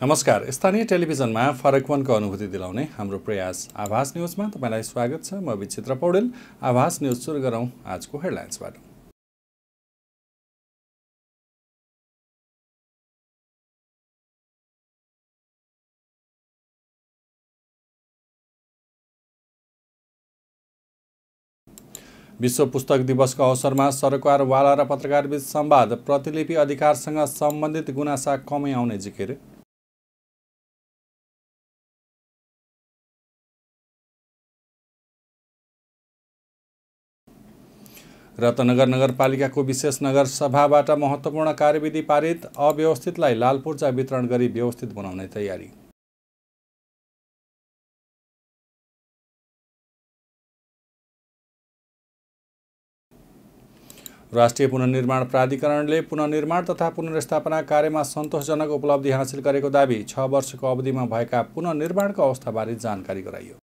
नमस्कार। स्थानीय टेलिभिजनमा फरकपनको अनुभूति दिलाउने हाम्रो प्रयास आभास न्यूजमा तपाईलाई स्वागत छ। म विचित्र पौडेल। आभास न्यूज सुरु गरौँ आजको हेडलाइन्सबाट। विश्व पुस्तक दिवसको अवसरमा सरकारवाला र पत्रकारबीच संवाद। प्रतिलिपि अधिकारसँग सम्बन्धित गुनासा कमै आउने जिकिर। रत्नगर नगरपालिकाको विशेष नगर सभाबाट महत्त्वपूर्ण कार्यविधि पारित। अव्यवस्थितलाई लाल पूर्जा वितरण गरी व्यवस्थित बनाउने तयारी। राष्ट्रिय पुनर्निर्माण प्राधिकरणले पुनर्निर्माण तथा पुनर्स्थापना कार्यमा सन्तोषजनक उपलब्धि हासिल गरेको दाबी। 6 वर्षको अवधिमा भएका पुनर्निर्माणको अवस्थाबारे जानकारी गराइयो।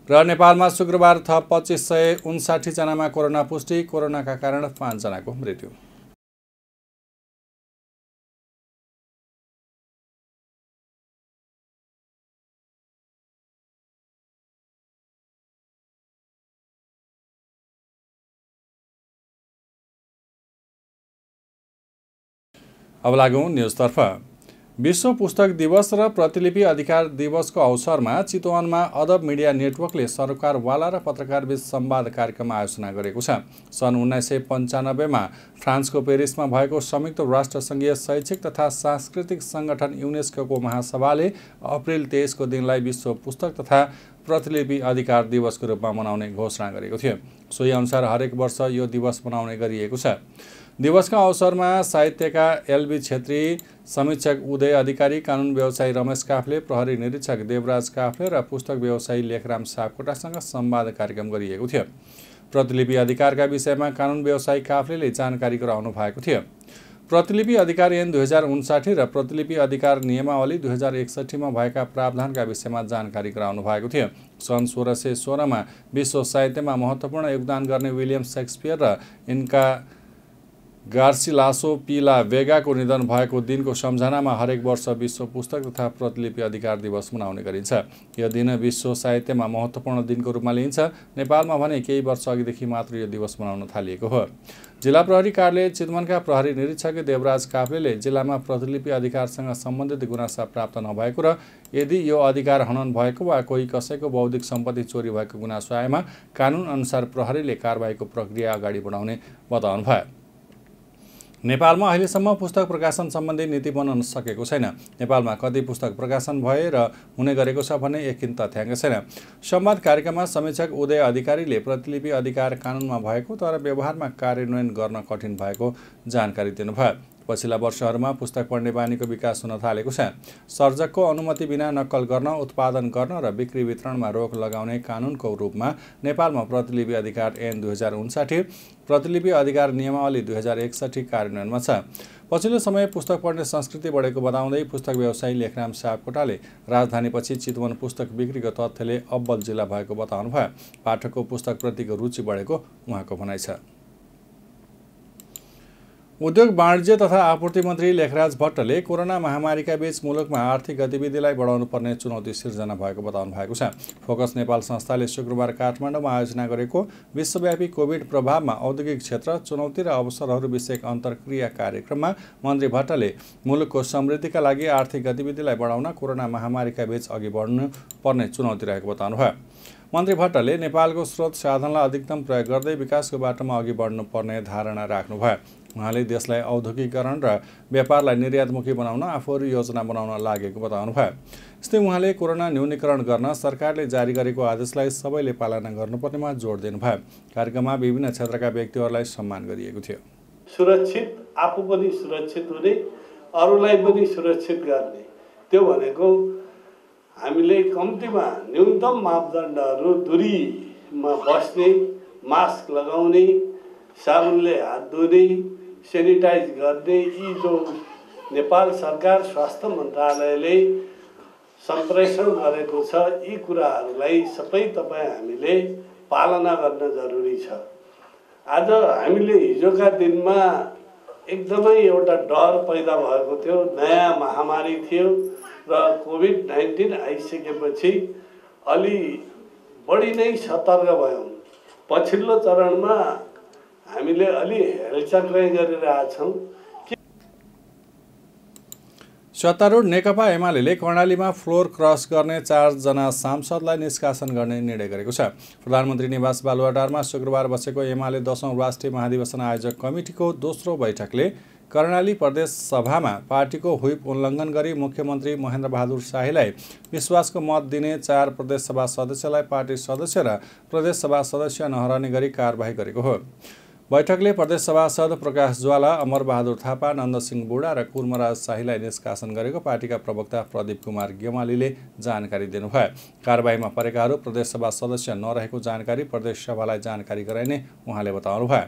र नेपालमा शुक्रबार थप 2559 जनामा कोरोना पुष्टि। कोरोनाका कारण 5 जनाको मृत्यु। अब लागौँ न्युजतर्फ। विश्व पुस्तक दिवस र प्रतिलिपि अधिकार दिवसको अवसरमा चितवनमा अदब मिडिया नेटवर्कले सरकारवाला र पत्रकारबीच संवाद कार्यक्रम आयोजना गरेको छ। सन् 1995 मा फ्रान्सको पेरिसमा भएको संयुक्त राष्ट्रसङ्घीय शैक्षिक तथा सांस्कृतिक सङ्गठन युनेस्को महासभाले अप्रिल 23 को दिनलाई विश्व पुस्तक तथा प्रतिलिपि अधिकार दिवसको रूपमा मनाउने घोषणा गरेको थियो। सोही अनुसार हरेक वर्ष यो दिवस मनाउने गरिएको छ। दिवसका अवसरमा साहित्यका एलबी छेत्री, समीक्षक उदय अधिकारी, कानुन व्यवसायी रमेश काफ्ले, प्रहरी निरीक्षक देवराज काफ्ले र पुस्तक व्यवसायी लेखराम सापकोटासँग संवाद कार्यक्रम गरिएको थियो। प्रतिलिपि अधिकारका विषयमा कानुन व्यवसायी काफ्लेले जानकारी गराउनु भएको थियो। प्रतिलिपि अधिकार ऐन 2059 र प्रतिलिपि अधिकार नियमावली 2061 मा भएका प्रावधानका विषयमा जानकारी गराउनु भएको थियो। सन् 1616 मा विश्व साहित्यमा महत्त्वपूर्ण योगदान गर्ने विलियम शेक्सपियर र इन्का गार्सिलासो पिला वेगाको निधन भएको दिनको सम्झनामा हरेक वर्ष विश्व पुस्तक तथा प्रतिलिपि अधिकार दिवस मनाउने गरिन्छ। यो दिन विश्व साहित्यमा महत्त्वपूर्ण दिनको रूपमा लिइन्छ। नेपालमा भने केही वर्ष अघिदेखि मात्र यो दिवस मनाउन थालिएको हो। जिल्ला प्रहरी कार्यालय चितवनका प्रहरी निरीक्षक देवराज काफ्लेले जिल्लामा प्रतिलिपि अधिकारसँग सम्बन्धित गुनासा प्राप्त नभएको र यदि यो अधिकार हनन भएको वा कोही कसैको बौद्धिक सम्पत्ति चोरी भएको गुनासो आएमा कानुन अनुसार प्रहरीले कारबाहीको प्रक्रिया अगाडि बढाउने बताउनुभयो। नेपालमा अहिलेसम्म पुस्तक प्रकाशन सम्बन्धी नीति बन्न सकेको छैन। नेपालमा कति पुस्तक प्रकाशन भए र हुने गरेको छ भन्ने एकिन तथ्याङ्क छैन। संवाद कार्यक्रममा समीक्षक उदय अधिकारीले प्रतिलिपि अधिकार कानुनमा भएको तर व्यवहारमा कार्यान्वयन गर्न कठिन भएको जानकारी दिनुभयो। पछिल्ला वर्षहरूमा पुस्तक पढ्ने बानीको विकास हुन थालेको छ। सर्जकको अनुमति बिना नक्कल गर्न, उत्पादन गर्न र बिक्री वितरणमा रोक लगाउने कानुनको रूपमा नेपालमा प्रतिलिपि अधिकार ऐन 2059, प्रतिलिपि अधिकार नियमावली 2061 कार्यान्वयनमा छ। पछिल्लो समय पुस्तक पढ्ने संस्कृति बढेको बताउँदै पुस्तक व्यवसायी लेखराम सापकोटाले राजधानीपछि चितवन पुस्तक बिक्रीको तथ्यले अब्बल जिल्ला भएको बताउनुभयो। पाठकको पुस्तकप्रतिको रुचि बढेको उहाँको भनाइ छ। उद्योग वाणिज्य तथा आपूर्ति मन्त्री लेखराज भट्टले कोरोना महामारीका बीच मुलुकमा आर्थिक गतिविधिलाई बढाउनु पर्ने चुनौती सिर्जना भएको बताउनु भएको छ। फोकस नेपाल संस्थाले शुक्रबार काठमाडौँमा आयोजना गरेको विश्वव्यापी कोभिड प्रभावमा औद्योगिक क्षेत्र, चुनौती र अवसरहरू विषयक अन्तर्क्रिया कार्यक्रममा मन्त्री भट्टले मुलुकको समृद्धिका लागि आर्थिक गतिविधिलाई बढाउन कोरोना महामारीका बीच अघि बढ्नु पर्ने चुनौती रहेको बताउनुभयो। मन्त्री भट्टले नेपालको स्रोत साधनलाई अधिकतम प्रयोग गर्दै विकासको बाटोमा अघि बढ्नुपर्ने धारणा राख्नुभयो। उहाँले देशलाई औद्योगिकीकरण र व्यापारलाई निर्यातमुखी बनाउन आफूहरू योजना बनाउन लागेको बताउनुभयो। यस्तै उहाँले कोरोना न्यूनीकरण गर्न सरकारले जारी गरेको आदेशलाई सबैले पालना गर्नुपर्नेमा जोड दिनुभयो। कार्यक्रममा विभिन्न क्षेत्रका व्यक्तिहरूलाई सम्मान गरिएको थियो। सुरक्षित, आफू पनि सुरक्षित हुने, अरूलाई पनि सुरक्षित गर्ने, त्यो भनेको हामीले कम्तीमा न्यूनतम मापदण्डहरू दूरीमा बस्ने, मास्क लगाउने, साबुनले हात धुने, सेनिटाइज गर्ने, यी जो नेपाल सरकार स्वास्थ्य मन्त्रालयले सम्प्रेषण गरेको छ यी कुराहरूलाई सबै तपाईँ हामीले पालना गर्न जरुरी छ। आज हामीले हिजोका दिनमा एकदमै एउटा डर पैदा भएको थियो, नयाँ महामारी थियो र कोभिड-19 आइसकेपछि अलि बढी नै सतर्क भयौँ। पछिल्लो चरणमा हामीले अलि हेलचक्राइ गरिरहेका छौँ। सत्तारूढ नेकपा एमाले कर्णालीमा फ्लोर क्रस गर्ने 4 जना सांसदलाई निष्कासन गर्ने निर्णय गरेको छ। प्रधानमन्त्री निवास बालुवाटारमा शुक्रबार बसेको एमाले 10औं राष्ट्रिय महाधिवेशन आयोजक कमिटीको दोस्रो बैठकले कर्णाली प्रदेश सभामा पार्टीको व्हिप उल्लङ्घन गरी मुख्यमन्त्री महेन्द्र बहादुर शाहीलाई विश्वासको मत दिने 4 प्रदेश सभा सदस्यलाई पार्टी सदस्य र प्रदेश सभा सदस्य नहराउने गरी कारबाही गरेको हो। बैठकले प्रदेश सभासद प्रकाश ज्वाला, अमर बहादुर थापा, नन्दसिंह बुढा र कुर्मराज शाहीलाई निष्कासन गरेको पार्टीका प्रवक्ता प्रदीप कुमार गेवालीले जानकारी दिनुभयो। कारबाहीमा परेकाहरू प्रदेश सभा सदस्य नरहेको जानकारी प्रदेश सभालाई जानकारी गराइने उहाँले बताउनुभयो।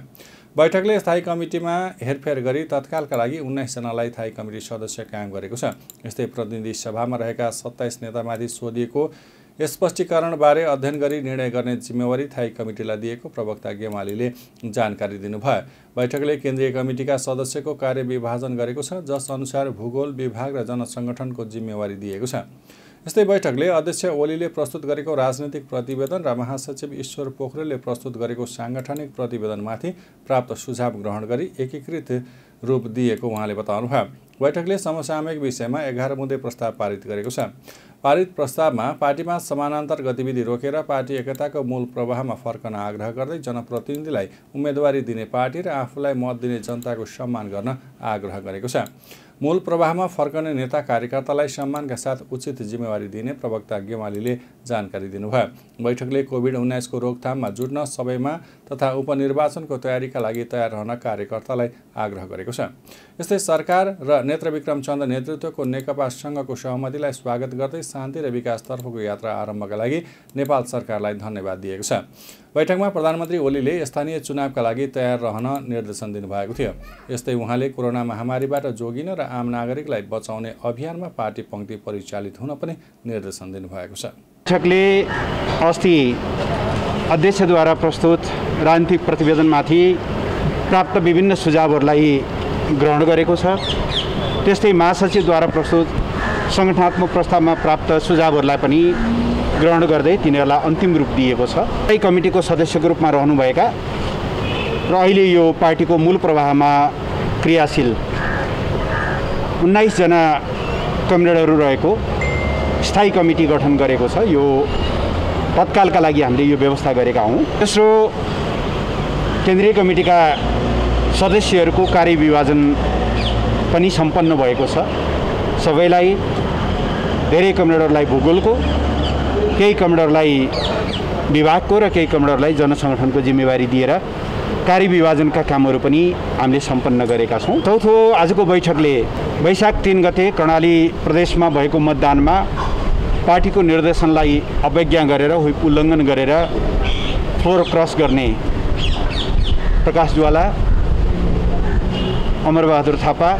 बैठकले स्थायी कमिटीमा हेरफेर गरी तत्कालका लागि 19 जनालाई स्थायी कमिटी सदस्य कायम गरेको छ। यस्तै प्रतिनिधि सभामा रहेका 27 नेतामाथि सोधिएको स्पष्टीकरणबारे अध्ययन गरी निर्णय गर्ने जिम्मेवारी स्थायी कमिटीलाई दिएको प्रवक्ता गेवालीले जानकारी दिनुभयो। बैठकले केन्द्रीय कमिटीका सदस्यको कार्यविभाजन गरेको छ, जस अनुसार भूगोल विभाग र जनसङ्गठनको जिम्मेवारी दिएको छ। यस्तै बैठकले अध्यक्ष ओलीले प्रस्तुत गरेको राजनैतिक प्रतिवेदन र महासचिव ईश्वर पोखरेलले प्रस्तुत गरेको साङ्गठनिक प्रतिवेदनमाथि प्राप्त सुझाव ग्रहण गरी एकीकृत रूप दिएको उहाँले बताउनुभयो। बैठकले समसामयिक विषयमा 11 बुँदे प्रस्ताव पारित गरेको छ। पारित प्रस्तावमा पार्टीमा समानान्तर गतिविधि रोकेर पार्टी एकताको मूल प्रवाहमा फर्कन आग्रह गर्दै जनप्रतिनिधिलाई उम्मेदवारी दिने पार्टी र आफूलाई मत दिने जनताको सम्मान गर्न आग्रह गरेको छ। मूल प्रवाहमा फर्कने नेता कार्यकर्तालाई सम्मानका साथ उचित जिम्मेवारी दिने प्रवक्ता गेवालीले जानकारी दिनुभयो। बैठकले कोभिड-19 को रोकथाममा जुट्न सबैमा तथा उपनिर्वाचनको तयारीका लागि तयार रहन कार्यकर्तालाई आग्रह गरेको छ। यस्तै सरकार र नेत्रविक्रम चन्द नेतृत्वको नेकपा संघको सहमतिलाई स्वागत गर्दै शान्ति र विकासतर्फको यात्रा आरम्भका लागि नेपाल सरकारलाई धन्यवाद दिएको छ। बैठकमा प्रधानमन्त्री ओलीले स्थानीय चुनावका लागि तयार रहन निर्देशन दिनुभएको थियो। यस्तै उहाँले कोरोना महामारीबाट जोगिन र आम नागरिकलाई बचाउने अभियानमा पार्टी पंक्ति परिचालित हुन पनि निर्देशन दिनुभएको छ। बैठकले अस्ति अध्यक्षद्वारा प्रस्तुत राजनीतिक प्रतिवेदनमाथि प्राप्त विभिन्न सुझावहरूलाई ग्रहण गरेको छ। त्यस्तै महासचिवद्वारा प्रस्तुत सङ्गठनात्मक प्रस्तावमा प्राप्त सुझावहरूलाई पनि ग्रहण गर्दै तिनीहरूलाई अन्तिम रूप दिएको छ। स्थायी कमिटीको सदस्यको रूपमा रहनुभएका र अहिले यो पार्टीको मूल प्रवाहमा क्रियाशील 19 जना कमिरेडहरू रहेको स्थायी कमिटी गठन गरेको छ। यो तत्कालका लागि हामीले यो व्यवस्था गरेका हौँ। तेस्रो, केन्द्रीय कमिटीका सदस्यहरूको कार्यविभाजन पनि सम्पन्न भएको छ। सबैलाई, धेरै कमिरेडरलाई भूगोलको, केही कमिरेडरलाई विभागको र केही कमिरेडरलाई जनसङ्गठनको जिम्मेवारी दिएर कार्यविभाजनका कामहरू पनि हामीले सम्पन्न गरेका छौँ। चौथो, आजको बैठकले वैशाख 3 गते कर्णाली प्रदेशमा भएको मतदानमा पार्टीको निर्देशनलाई अवज्ञा गरेर व्हिप उल्लङ्घन गरेर फ्लोर क्रस गर्ने प्रकाश ज्वाला, अमर बहादुर थापा,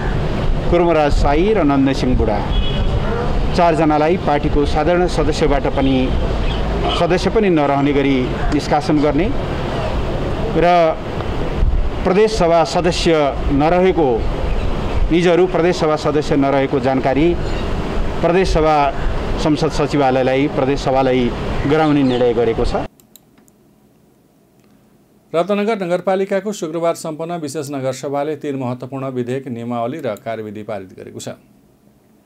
कुर्मराज शाही र नन्दसिंह बुढा 4 जनालाई पार्टीको साधारण सदस्य पनि नरहने गरी निष्कासन गर्ने र प्रदेश सभा सदस्य नरहेको निजहरू प्रदेश सभा सदस्य नरहेको जानकारी प्रदेश सभा संसद सचिवालयलाई प्रदेश सभालाई गराउने निर्णय गरेको छ। रत्नगर नगरपालिकाको शुक्रबार सम्पन्न विशेष नगरसभाले 3 महत्त्वपूर्ण विधेयक, नियमावली र कार्यविधि पारित गरेको छ।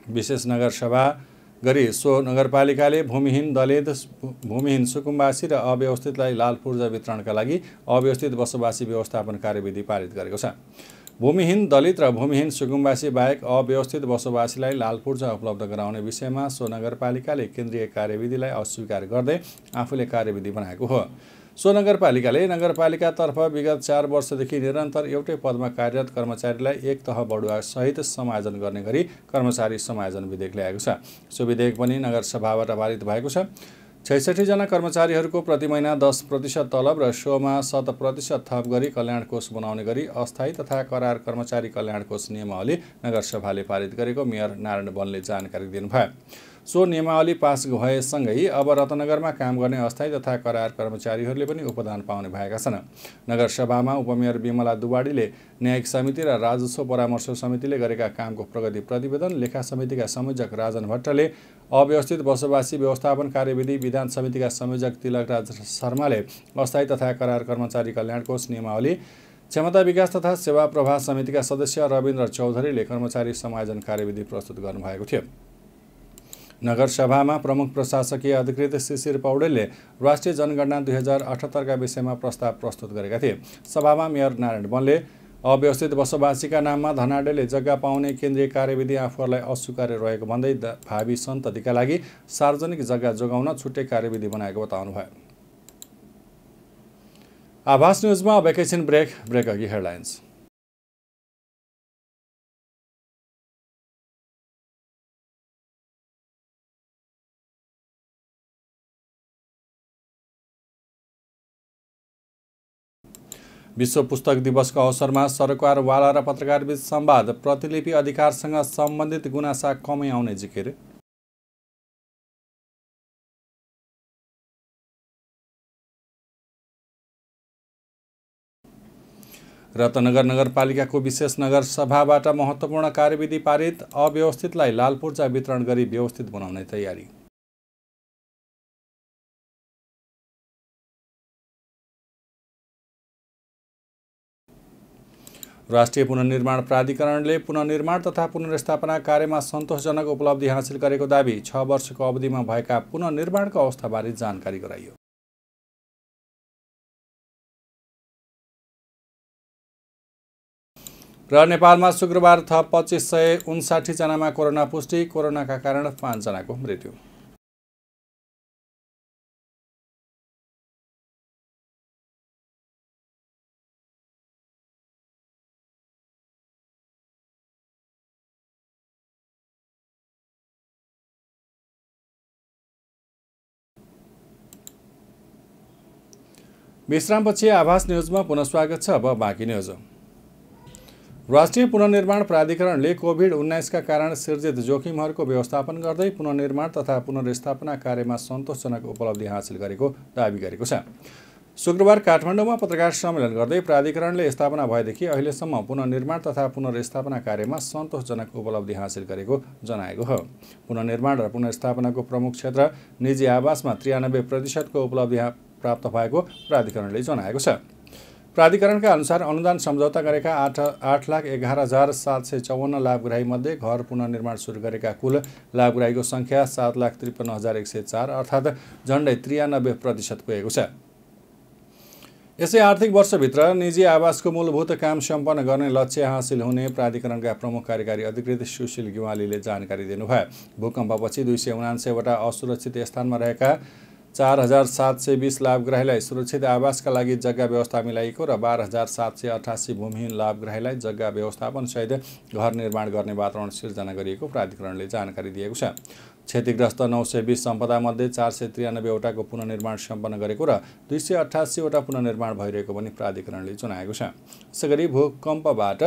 विशेष नगरसभा गरी सो नगरपालिकाले भूमिहीन दलित, भूमिहीन सुकुम्बासी र अव्यवस्थितलाई लाल पूर्जा वितरणका लागि अव्यवस्थित बसोबासी व्यवस्थापन कार्यविधि पारित गरेको छ। भूमिहीन दलित र भूमिहीन सुकुम्बासी बाहेक अव्यवस्थित बसोबासीलाई लाल पूर्जा उपलब्ध गराउने विषयमा सो नगरपालिकाले केन्द्रीय कार्यविधिलाई अस्वीकार गर्दै आफूले कार्यविधि बनाएको हो। सो नगरपालिकाले नगरपालिकातर्फ विगत 4 वर्षदेखि निरन्तर एउटै पदमा कार्यरत कर्मचारीलाई एक तह बढुवा सहित समायोजन गर्ने गरी कर्मचारी समायोजन विधेयक ल्याएको छ। सो विधेयक पनि नगरसभाबाट पारित भएको छ। 66 जना कर्मचारीहरूको प्रति महिना 10% तलब र सोमा 7% थप गरी कल्याण कोष बनाउने गरी अस्थायी तथा करार कर्मचारी कल्याण कोष नियमावली नगरसभाले पारित गरेको मेयर नारायण वनले जानकारी दिनुभयो। सो नियमावली पास भएसँगै अब रत्नगरमा काम गर्ने अस्थायी तथा करार कर्मचारीहरूले पनि उपदान पाउने भएका छन्। नगरसभामा उपमेयर विमला दुवाडीले न्यायिक समिति र राजस्व परामर्श समितिले गरेका कामको प्रगति प्रतिवेदन, लेखा समितिका संयोजक राजन भट्टले अव्यवस्थित बसोबासी व्यवस्थापन कार्यविधि, विधान समितिका संयोजक तिलकराज शर्माले अस्थायी तथा करार कर्मचारी कल्याण कोष नियमावली, क्षमता विकास तथा सेवा प्रवाह समितिका सदस्य रविन्द्र चौधरीले कर्मचारी समायोजन कार्यविधि प्रस्तुत गर्नुभएको थियो। नगरसभामा प्रमुख प्रशासकीय अधिकृत शिशिर पौडेलले राष्ट्रिय जनगणना 2078 का विषयमा प्रस्ताव प्रस्तुत गरेका थिए। सभामा मेयर नारायण वनले अव्यवस्थित बसोबासीका नाममा धनाढ्यले जग्गा पाउने केन्द्रीय कार्यविधि आफूहरूलाई अस्वीकार्य रहेको भन्दै भावी सन्ततिका लागि सार्वजनिक जग्गा जोगाउन छुट्टै कार्यविधि बनाएको बताउनुभयो। आभास न्युजमा अब एकैछिन ब्रेक अघि हेडलाइन्स। विश्व पुस्तक दिवसको अवसरमा सरकारवाला र पत्रकारबीच संवाद, प्रतिलिपि अधिकारसँग सम्बन्धित गुनासा कमै आउने जिकिर। रत्नगर नगरपालिकाको विशेष नगर सभाबाट महत्त्वपूर्ण कार्यविधि पारित, अव्यवस्थितलाई लाल पूर्जा वितरण गरी व्यवस्थित बनाउने तयारी। राष्ट्रिय पुनर्निर्माण प्राधिकरणले पुनर्निर्माण तथा पुनर्स्थापना कार्यमा सन्तोषजनक उपलब्धि हासिल गरेको दाबी, 6 वर्षको अवधिमा भएका पुनर्निर्माणको अवस्थाबारे जानकारी गराइयो। र नेपालमा शुक्रबार थप 2559 जनामा कोरोना पुष्टि, कोरोनाका कारण 5 जनाको मृत्यु। विश्रामपछि आभास न्युजमा पुनः स्वागत छ। अब बाँकी न्युज। राष्ट्रिय पुनर्निर्माण प्राधिकरणले कोभिड-19 का कारण सिर्जित जोखिमहरूको व्यवस्थापन गर्दै पुनर्निर्माण तथा पुनर्स्थापना कार्यमा सन्तोषजनक उपलब्धि हासिल गरेको दाबी गरेको छ। शुक्रबार काठमाडौँमा पत्रकार सम्मेलन गर्दै प्राधिकरणले स्थापना भएदेखि अहिलेसम्म पुनर्निर्माण तथा पुनर्स्थापना कार्यमा सन्तोषजनक उपलब्धि हासिल गरेको जनाएको हो। पुनर्निर्माण र पुनर्स्थापनाको प्रमुख क्षेत्र निजी आवासमा 93% को उपलब्धि प्राप्त भएको प्राधिकरणले जनाएको छ। प्राधिकरणका अनुसार अनुदान सम्झौता गरेका 8,11,754 लाभग्राही मध्ये घर पुनर्निर्माण सुरु गरेका कुल लाभग्राहीको सङ्ख्या 7,53,104 अर्थात् झन्डै 93% पुगेको छ। यसै आर्थिक वर्षभित्र निजी आवासको मूलभूत काम सम्पन्न गर्ने लक्ष्य हासिल हुने प्राधिकरणका प्रमुख कार्यकारी अधिकृत सुशील गिवालीले जानकारी दिनुभयो। भूकम्पपछि 279 वटा असुरक्षित स्थानमा रहेका 4,720 लाभग्राहीलाई सुरक्षित आवासका लागि जग्गा व्यवस्था मिलाइएको र 12,788 भूमिहीन लाभग्राहीलाई जग्गा व्यवस्थापनसहित घर निर्माण गर्ने वातावरण सिर्जना गरिएको प्राधिकरणले जानकारी दिएको छ। क्षतिग्रस्त 920 सम्पदामध्ये 493 वटाको पुनर्निर्माण सम्पन्न गरेको र 288 वटा पुनर्निर्माण भइरहेको पनि प्राधिकरणले जनाएको छ। यसैगरी भूकम्पबाट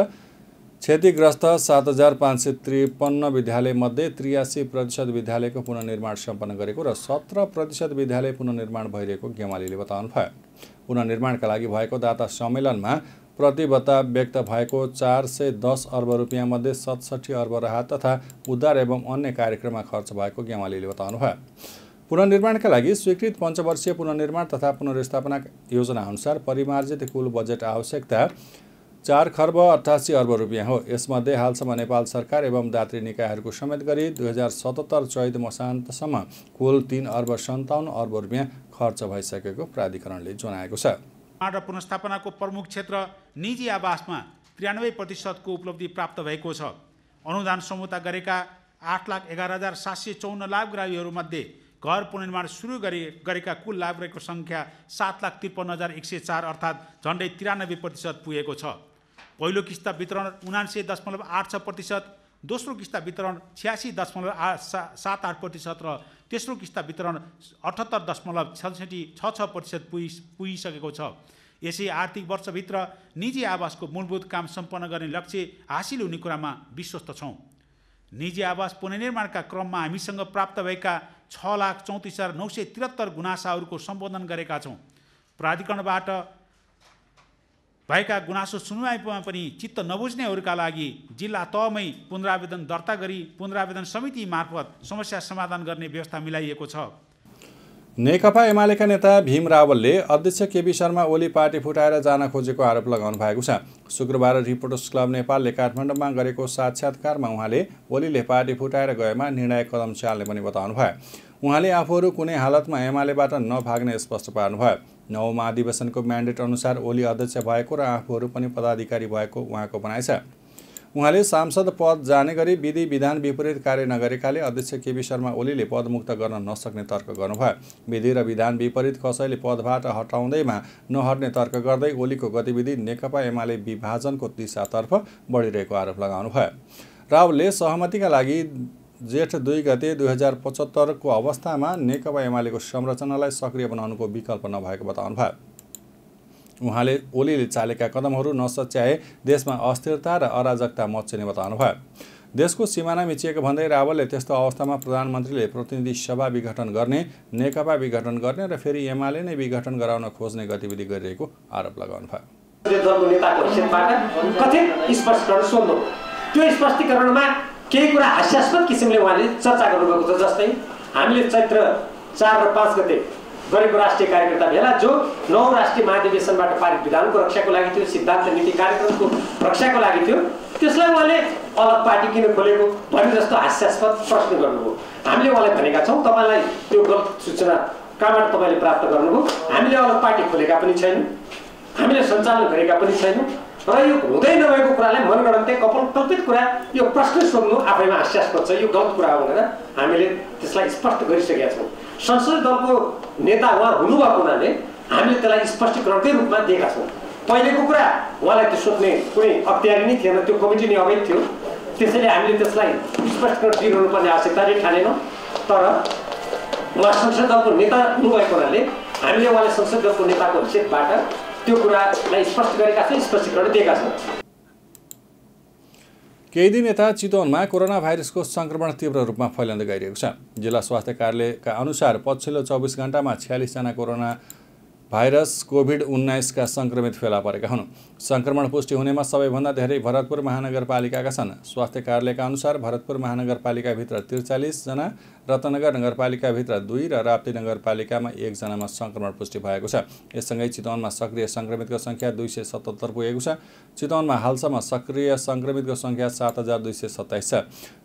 क्षतिग्रस्त 7,553 विद्यालयमध्ये 83% विद्यालयको पुनर्निर्माण सम्पन्न गरेको र 17% विद्यालय पुनर्निर्माण भइरहेको गेमालीले बताउनु भयो। पुनर्निर्माणका लागि भएको दाता सम्मेलनमा प्रतिबद्धता व्यक्त भएको 410 अर्ब रुपियाँ मध्ये 67 अर्ब राहत तथा उद्धार एवं अन्य कार्यक्रममा खर्च भएको गेमालीले बताउनु भयो। पुनर्निर्माणका लागि स्वीकृत पञ्चवर्षीय पुनर्निर्माण तथा पुनर्स्थापना योजना अनुसार परिमार्जित कुल बजेट आवश्यकता 4 खर्ब 88 अर्ब रुपियाँ हो। यसमध्ये हालसम्म नेपाल सरकार एवं दात्री निकायहरूको समेत गरी 2077 चैत मसान्तसम्म कुल 3 अर्ब 57 अर्ब रुपियाँ खर्च भइसकेको प्राधिकरणले जनाएको छ। र पुनर्स्थापनाको प्रमुख क्षेत्र निजी आवासमा 93% को उपलब्धि प्राप्त भएको छ। अनुदान सम्झौता गरेका 8,11,754 लाभग्राहीहरूमध्ये घर पुनर्निर्माण सुरु गरेका कुल लाभग्राहीको सङ्ख्या 7,53,104 अर्थात् झन्डै 93% पुगेको छ। पहिलो किस्ता वितरण 79.86%, दोस्रो किस्ता वितरण 86.78% र तेस्रो किस्ता वितरण 78.66% पुगिसकेको छ। यसै आर्थिक वर्षभित्र निजी आवासको मूलभूत काम सम्पन्न गर्ने लक्ष्य हासिल हुने कुरामा विश्वस्त छौँ। निजी आवास पुनर्निर्माणका क्रममा हामीसँग प्राप्त भएका 6,34,973 गुनासाहरूको सम्बोधन गरेका छौँ। प्राधिकरणबाट भएका गुनासो सुनवाईमा पनि चित्त नबुझ्नेहरूका लागि जिल्ला तहमै पुनरावेदन दर्ता गरी पुनरावेदन समिति मार्फत समस्या समाधान गर्ने व्यवस्था मिलाइएको छ। नेकपा एमालेका नेता भीम रावलले अध्यक्ष केपी शर्मा ओली पार्टी फुटाएर जान खोजेको आरोप लगाउनु भएको छ। शुक्रबार रिपोर्टर्स क्लब नेपालले काठमाडौँमा गरेको साक्षात्कारमा उहाँले ओलीले पार्टी फुटाएर गएमा निर्णायक कदम चाल्ने पनि बताउनुभयो। उहाँले आफूहरू कुनै हालतमा एमालेबाट नभाग्ने स्पष्ट पार्नुभयो। 9औं महाधिवेशनको म्यान्डेट अनुसार ओली अध्यक्ष भएको र आफूहरू पनि पदाधिकारी भएको उहाँको भनाइ छ। उहाँले सांसद पद जाने गरी विधि विधान विपरीत कार्य नगरेकाले अध्यक्ष केपी शर्मा ओलीले पदमुक्त गर्न नसक्ने तर्क गर्नुभयो। विधि र विधान विपरीत कसैले पदबाट हटाउँदैमा नहट्ने तर्क गर्दै ओलीको गतिविधि नेकपा एमाले विभाजनको दिशातर्फ बढिरहेको आरोप लगाउनुभयो। रावलले सहमतिका लागि जेठ 2 गते 2075 को अवस्थामा नेकपा एमालेको संरचनालाई सक्रिय बनाउनुको विकल्प नभएको बताउनुभयो। उहाँले ओलीले चालेका कदमहरू नसच्याए देशमा अस्थिरता र अराजकता मच्चिने बताउनुभयो। देशको सिमाना मिचिएको भन्दै रावलले त्यस्तो अवस्थामा प्रधानमन्त्रीले प्रतिनिधि सभा विघटन गर्ने, नेकपा विघटन गर्ने र फेरि एमाले नै विघटन गराउन खोज्ने गतिविधि गरिरहेको आरोप लगाउनुभयो। दलको नेताको हैसियतबाट कथित स्पष्टीकरण सोध्नु, त्यो स्पष्टीकरणमा केही कुरा हास्यास्पद किसिमले उहाँले चर्चा गर्नुभएको छ। जस्तै हामीले चैत्र 4 र 5 गते गरेको राष्ट्रिय कार्यकर्ता भेला जो 9औं राष्ट्रिय महाधिवेशनबाट पारित विधानको रक्षाको लागि थियो, सिद्धान्त नीति कार्यक्रमको रक्षाको लागि थियो, त्यसलाई उहाँले अलग पार्टी किन खोलेको भन्ने जस्तो हास्यास्पद प्रश्न गर्नुभयो। हामीले उहाँलाई भनेका छौँ तपाईँलाई त्यो गलत सूचना कहाँबाट तपाईँले प्राप्त गर्नुभयो, हामीले अलग पार्टी खोलेका पनि छैनौँ, हामीले सञ्चालन गरेका पनि छैनौँ र यो हुँदै नभएको कुरालाई मनगढन्ते कल्पित कुरा यो प्रश्न सोध्नु आफैमा हास्यास्पद छ, यो गलत कुरा हो भनेर हामीले त्यसलाई स्पष्ट गरिसकेका छौँ। संसदीय दलको नेता उहाँ हुनुभएको हुनाले हामीले त्यसलाई स्पष्टीकरणकै रूपमा दिएका छौँ। पहिलेको कुरा उहाँलाई त्यो सोध्ने कुनै अख्तियारी नै थिएन, त्यो कमिटी नै अवैध थियो, त्यसैले हामीले त्यसलाई स्पष्टीकरण दिइरहनु पर्ने आवश्यकता नै ठानेनौँ। तर उहाँ संसदीय दलको नेता हुनुभएको हुनाले हामीले उहाँले संसदीय दलको नेताको हैसियतबाट त्यो कुरालाई स्पष्ट गरेका छौँ, स्पष्टीकरण दिएका छौँ। केही दिन यता चितवनमा कोरोना भाइरसको संक्रमण तीव्र रूपमा फैलिँदै गइरहेको छ। जिल्ला स्वास्थ्य कार्यालयका अनुसार पछिल्लो 24 घण्टामा 46 जना कोरोना भाइरस कोभिड-19 का संक्रमित फेला परेका हुन्। संक्रमण पुष्टि हुनेमा सबैभन्दा धेरै भरतपुर महानगरपालिकाका छन्। स्वास्थ्य कार्यालयका अनुसार भरतपुर महानगरपालिकाभित्र 43 जना, रत्नगर नगरपालिकाभित्र 2 र राप्ती नगरपालिकामा 1 जनामा संक्रमण पुष्टि भएको छ। यससँगै चितवनमा सक्रिय संक्रमितको संख्या 277 पुगेको छ। चितवनमा हालसम्म सक्रिय संक्रमितको संख्या 7227 छ,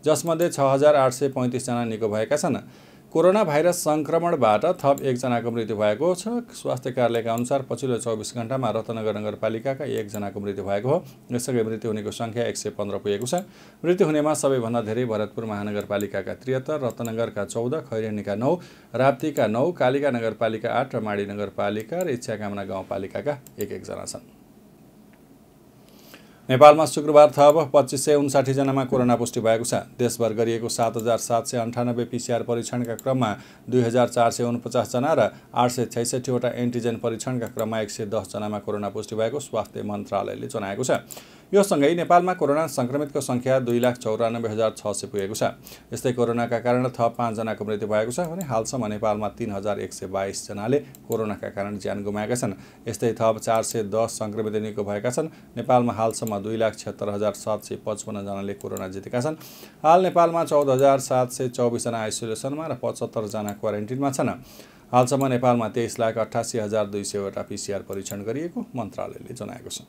जसमध्ये 6835 जना निको भएका छन्। कोरोना भाइरस संक्रमणबाट थप 1 जनाको मृत्यु भएको छ। स्वास्थ्य कार्यालयका अनुसार पछिल्लो 24 घण्टामा रत्नगर नगरपालिकाका 1 जनाको मृत्यु भएको हो। यससँगै मृत्यु हुनेको संख्या 115 पुगेको छ। मृत्यु हुनेमा सबैभन्दा धेरै भरतपुर महानगरपालिकाका 73, रत्नगरका 14, खैरेनीका 9, राप्तीका 9, कालिका नगरपालिका 8 र माडी नगरपालिका र इच्छाकामना गाउँपालिकाका 1-1 जना छन्। नेपालमा शुक्रबार थप 2559 जनामा कोरोना पुष्टि भएको छ। देशभर गरिएको 7798 पीसीआर परीक्षणका क्रममा 2449 जना र 866 वटा एन्टिजेन परीक्षणका क्रममा 110 जनामा कोरोना पुष्टि भएको स्वास्थ्य मन्त्रालयले जनाएको छ। यो सँगै नेपालमा कोरोना संक्रमितको संख्या 2,94,600 पुगेको छ। यस्तै कोरोनाका कारण थप 5 जनाको मृत्यु भएको छ भने हालसम्म नेपालमा 3122 जनाले कोरोनाका कारण ज्यान गुमाएका छन्। यस्तै थप 410 संक्रमित निको भएका छन्। नेपालमा हालसम्म 2,76,755 जनाले कोरोना जितेका छन्। हाल नेपालमा 14,724 जना आइसोलेसनमा र 75 जना क्वारेन्टिनमा छन्। हालसम्म नेपालमा 23,88,200 वटा पीसीआर परीक्षण गरिएको मन्त्रालयले जनाएको छ।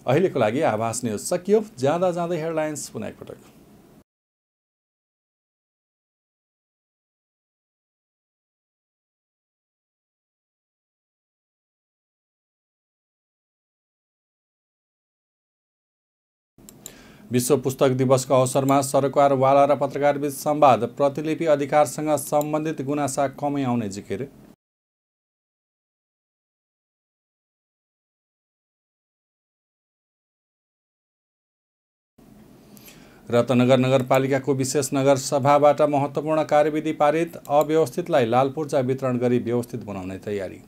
अहिलेको लागि आभास न्यूज सकियो। जाँदा जाँदै हेडलाइन्स पुनः एकपटक। विश्व पुस्तक दिवसको अवसरमा सरकारवाला र पत्रकारबीच संवाद। प्रतिलिपि अधिकारसँग सम्बन्धित गुनासा कमै आउने जिकिर। रत्नगर नगरपालिकाको विशेष नगर सभाबाट महत्त्वपूर्ण कार्यविधि पारित। अव्यवस्थितलाई लालपूर्जा वितरण गरी व्यवस्थित बनाउने तयारी।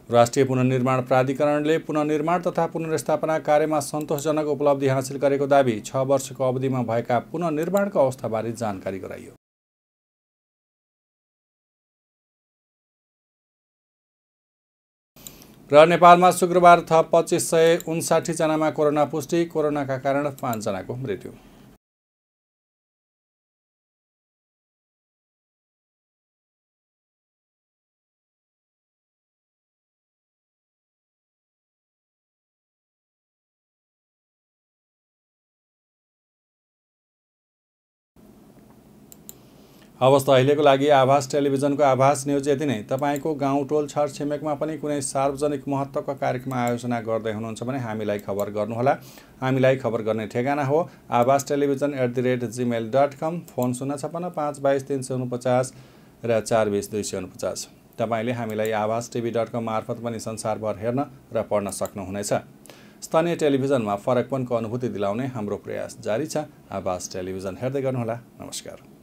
राष्ट्रिय पुनर्निर्माण प्राधिकरणले पुनर्निर्माण तथा पुनर्स्थापना कार्यमा सन्तोषजनक उपलब्धि हासिल गरेको दाबी 6 वर्षको अवधिमा भएका पुनर्निर्माणको अवस्थाबारे जानकारी गराइयो। र नेपालमा शुक्रबार थप 2559 जनामा कोरोना पुष्टि, कोरोनाका कारण 5 जनाको मृत्यु। हवस् अहिलेको लागि आभास टेलिभिजनको आभास न्युज यति नै। तपाईको गाउँ टोल छर छिमेकमा पनि कुनै सार्वजनिक महत्त्वका कार्यक्रम आयोजना गर्दै हुनुहुन्छ भने हामीलाई खबर गर्नुहोला। हामीलाई खबर गर्ने ठेगाना हो avasTelevision@gmail.com, फोन 056 522 349 र 420 249। तपाईले हामीलाई avastv.com मार्फत पनि संसारभर हेर्न र पढ्न सक्नुहुनेछ। स्थानीय टेलिभिजनमा फरकपनको अनुभूति दिलाउने हाम्रो प्रयास जारी छ। आभास टेलिभिजन हेर्दै गर्नुहोला। नमस्कार।